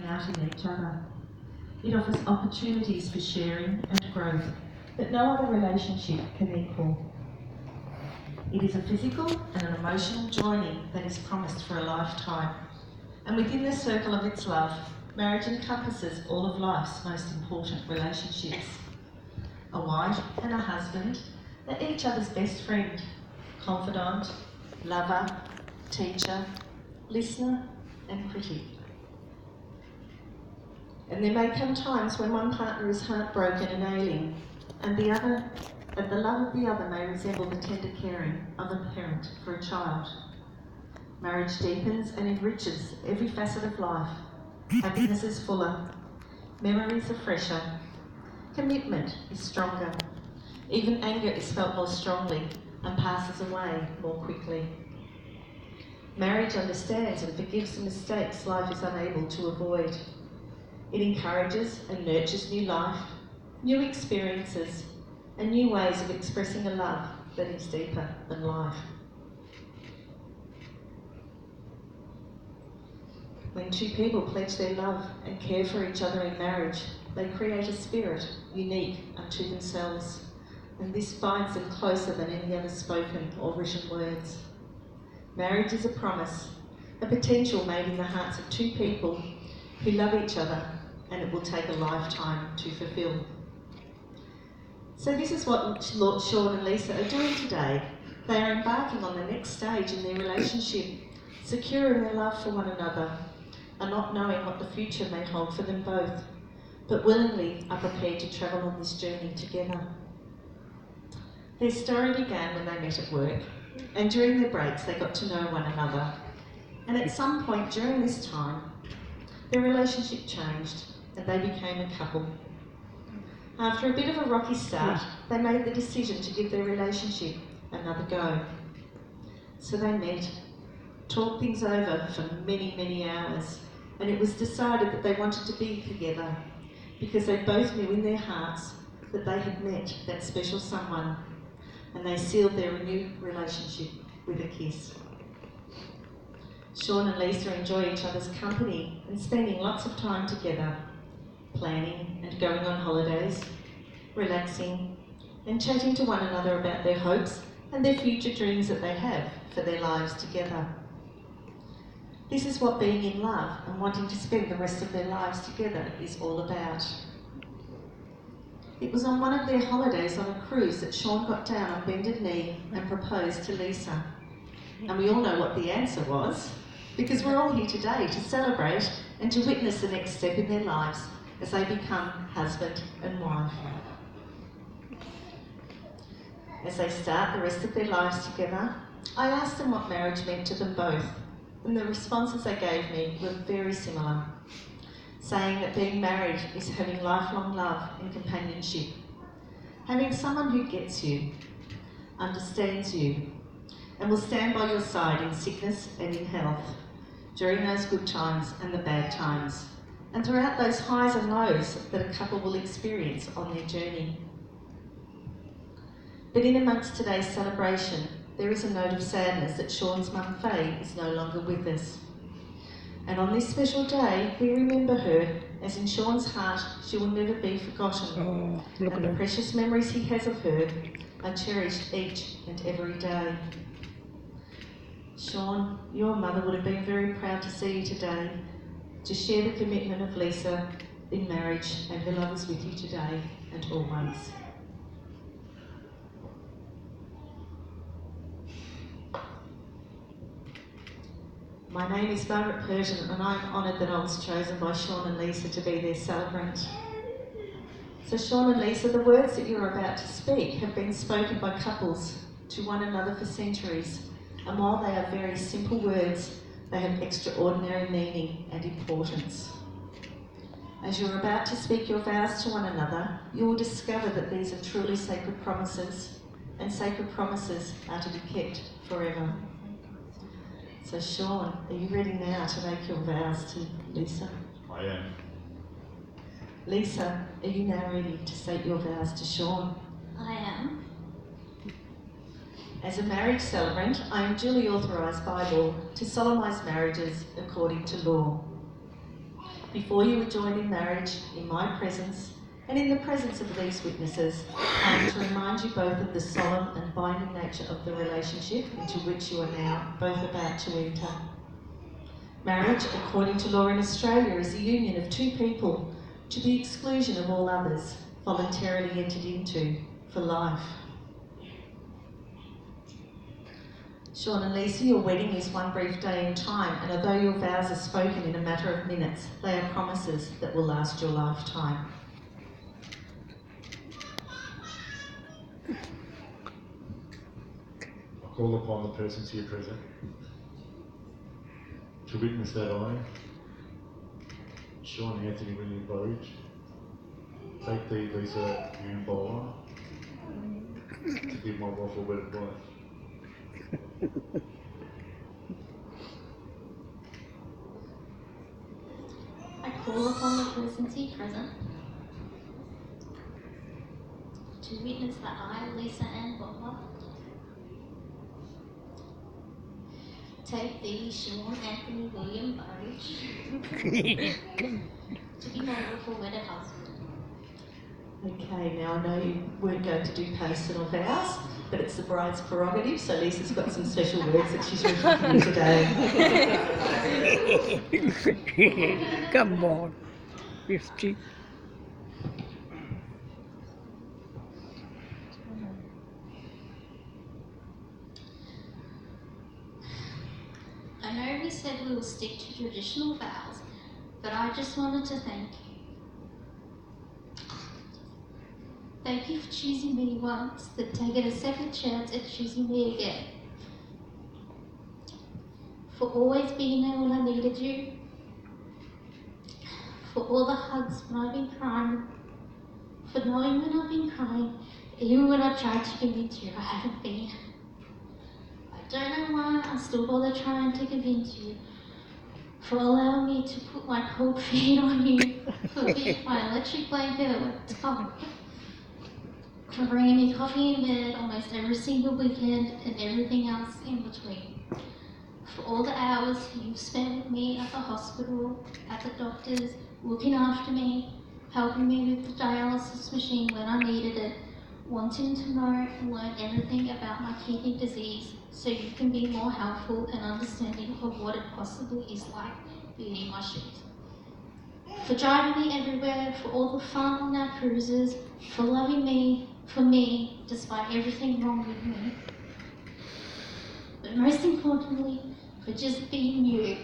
out in each other. It offers opportunities for sharing and growth that no other relationship can equal. It is a physical and an emotional joining that is promised for a lifetime. And within the circle of its love, marriage encompasses all of life's most important relationships. A wife and a husband are each other's best friend, confidant, lover, teacher, listener and critic. And there may come times when one partner is heartbroken and ailing, and the love of the other may resemble the tender caring of a parent for a child. Marriage deepens and enriches every facet of life. Happiness is fuller, memories are fresher, commitment is stronger. Even anger is felt more strongly and passes away more quickly. Marriage understands and forgives the mistakes life is unable to avoid. It encourages and nurtures new life, new experiences, and new ways of expressing a love that is deeper than life. When two people pledge their love and care for each other in marriage, they create a spirit unique unto themselves, and this binds them closer than any other spoken or written words. Marriage is a promise, a potential made in the hearts of two people who love each other, and it will take a lifetime to fulfil. So this is what Sean and Lisa are doing today. They are embarking on the next stage in their relationship, secure in their love for one another, and not knowing what the future may hold for them both, but willingly are prepared to travel on this journey together. Their story began when they met at work, and during their breaks they got to know one another. And at some point during this time, their relationship changed and they became a couple. After a bit of a rocky start, they made the decision to give their relationship another go. So they met, talked things over for many, many hours, and it was decided that they wanted to be together because they both knew in their hearts that they had met that special someone, and they sealed their renewed relationship with a kiss. Sean and Lisa enjoy each other's company and spending lots of time together, planning and going on holidays, relaxing and chatting to one another about their hopes and their future dreams that they have for their lives together. This is what being in love and wanting to spend the rest of their lives together is all about. It was on one of their holidays on a cruise that Sean got down on bended knee and proposed to Lisa. And we all know what the answer was, because we're all here today to celebrate and to witness the next step in their lives as they become husband and wife. As they start the rest of their lives together, I asked them what marriage meant to them both, and the responses they gave me were very similar, saying that being married is having lifelong love and companionship, having someone who gets you, understands you, and will stand by your side in sickness and in health, during those good times and the bad times, and throughout those highs and lows that a couple will experience on their journey. But in amongst today's celebration, there is a note of sadness that Sean's mum Faye is no longer with us. And on this special day, we remember her, as in Sean's heart, she will never be forgotten. And the precious memories he has of her are cherished each and every day. Sean, your mother would have been very proud to see you today, to share the commitment of Lisa in marriage, and her love is with you today and always. My name is Margaret Persian, and I'm honoured that I was chosen by Sean and Lisa to be their celebrant. So Sean and Lisa, the words that you're about to speak have been spoken by couples to one another for centuries, and while they are very simple words, they have extraordinary meaning and importance. As you're about to speak your vows to one another, you will discover that these are truly sacred promises, and sacred promises are to be kept forever. So Sean, are you ready now to make your vows to Lisa? I am. Lisa, are you now ready to state your vows to Sean? I am. As a marriage celebrant, I am duly authorised by law to solemnise marriages according to law. before you were joined in marriage, in my presence, and in the presence of these witnesses, I am to remind you both of the solemn and binding nature of the relationship into which you are now both about to enter. Marriage, according to law in Australia, is a union of two people to the exclusion of all others, voluntarily entered into for life. Sean and Lisa, your wedding is one brief day in time, and although your vows are spoken in a matter of minutes, they are promises that will last your lifetime. I call upon the persons here present to witness that I, Sean Anthony William Burridge, take thee, Lisa Ann Bowler, to be my lawful wedded wife. I call upon the persons here present to witness that I, Lisa Ann Bowler, take thee, Sean Anthony William Burridge, to be my lawful wedded husband. Okay, now I know you weren't going to do personal vows, but it's the bride's prerogative, so Lisa's got some special words that she's written for you today. Come on, 50. I know we said we will stick to traditional vows, but I just wanted to thank you. Thank you for choosing me once, then taking a second chance at choosing me again. For always being there when I needed you. For all the hugs when I've been crying. For knowing when I've been crying, even when I've tried to convince you I haven't been. I don't know why I still bother trying to convince you. For allowing me to put my cold feet on you. For being my electric blanket at the top. For bringing me coffee in bed almost every single weekend and everything else in between. For all the hours you've spent with me at the hospital, at the doctors, looking after me, helping me with the dialysis machine when I needed it, wanting to know and learn everything about my kidney disease so you can be more helpful and understanding of what it possibly is like being in my shoes. For driving me everywhere, for all the fun on our cruises, for loving me, for me, despite everything wrong with me. But most importantly, for just being you.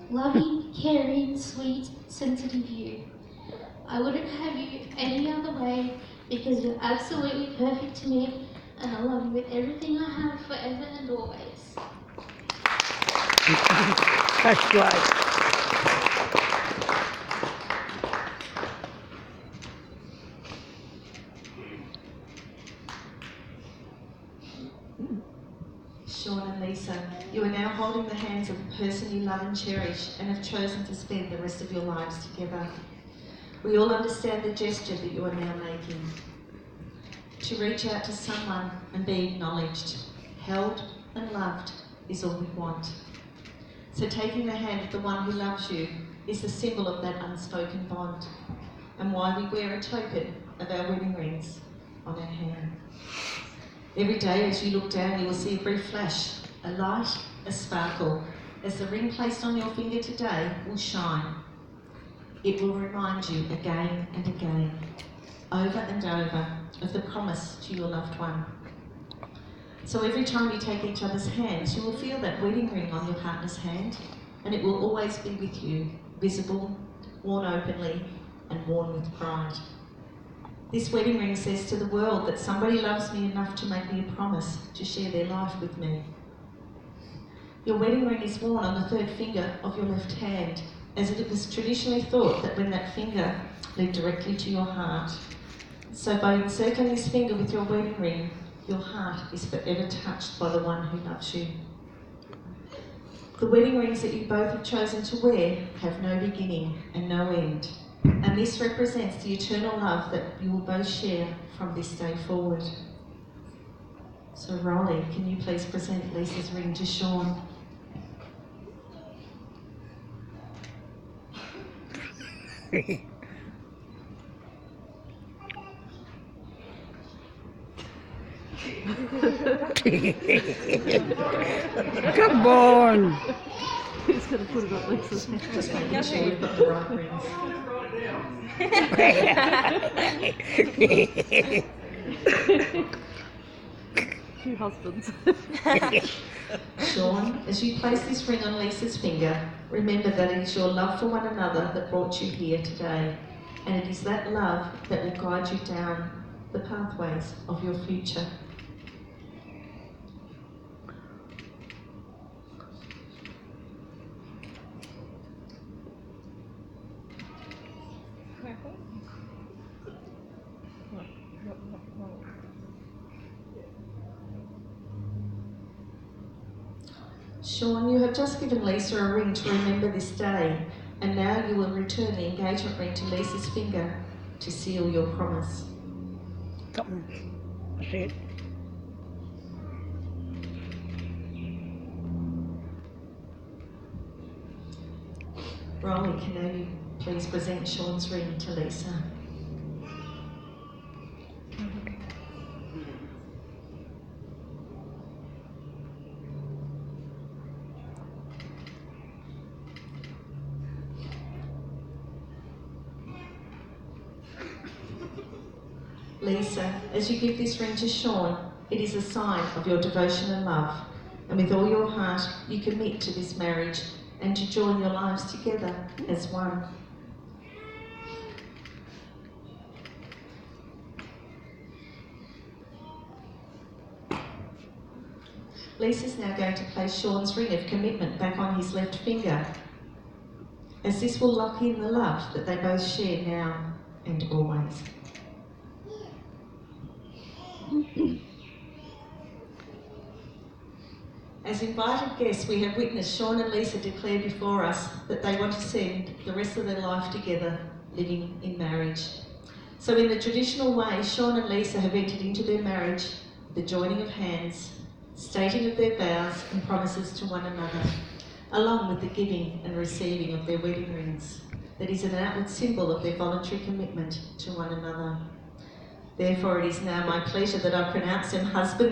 Loving, caring, sweet, sensitive you. I wouldn't have you any other way because you're absolutely perfect to me and I love you with everything I have forever and always. That's right. Sean and Lisa, you are now holding the hands of the person you love and cherish and have chosen to spend the rest of your lives together. We all understand the gesture that you are now making. To reach out to someone and be acknowledged, held and loved is all we want. So taking the hand of the one who loves you is the symbol of that unspoken bond and why we wear a token of our wedding rings on our hand. Every day as you look down, you will see a brief flash, a light, a sparkle, as the ring placed on your finger today will shine. It will remind you again and again, over and over, of the promise to your loved one. So every time you take each other's hands, you will feel that wedding ring on your partner's hand, and it will always be with you, visible, worn openly, and worn with pride. This wedding ring says to the world that somebody loves me enough to make me a promise to share their life with me. Your wedding ring is worn on the third finger of your left hand, as it was traditionally thought that when that finger led directly to your heart. So by encircling this finger with your wedding ring, your heart is forever touched by the one who loves you. The wedding rings that you both have chosen to wear have no beginning and no end. And this represents the eternal love that you will both share from this day forward. So Rolly, can you please present Lisa's ring to Sean? Come on. Who's going to put it on Lisa's hand? Just making sure we've got the right rings. Two husbands. Sean, as you place this ring on Lisa's finger, remember that it is your love for one another that brought you here today, and it is that love that will guide you down the pathways of your future. Sean, you have just given Lisa a ring to remember this day, and now you will return the engagement ring to Lisa's finger to seal your promise. Come on. That's it. Riley, can now you please present Sean's ring to Lisa? Lisa, as you give this ring to Sean, it is a sign of your devotion and love, and with all your heart you commit to this marriage and to join your lives together as one. Lisa's now going to place Sean's ring of commitment back on his left finger, as this will lock in the love that they both share now and always. As invited guests, we have witnessed Sean and Lisa declare before us that they want to spend the rest of their life together, living in marriage. So in the traditional way, Sean and Lisa have entered into their marriage, the joining of hands, stating of their vows and promises to one another, along with the giving and receiving of their wedding rings. That is an outward symbol of their voluntary commitment to one another. Therefore, it is now my pleasure that I pronounce them husband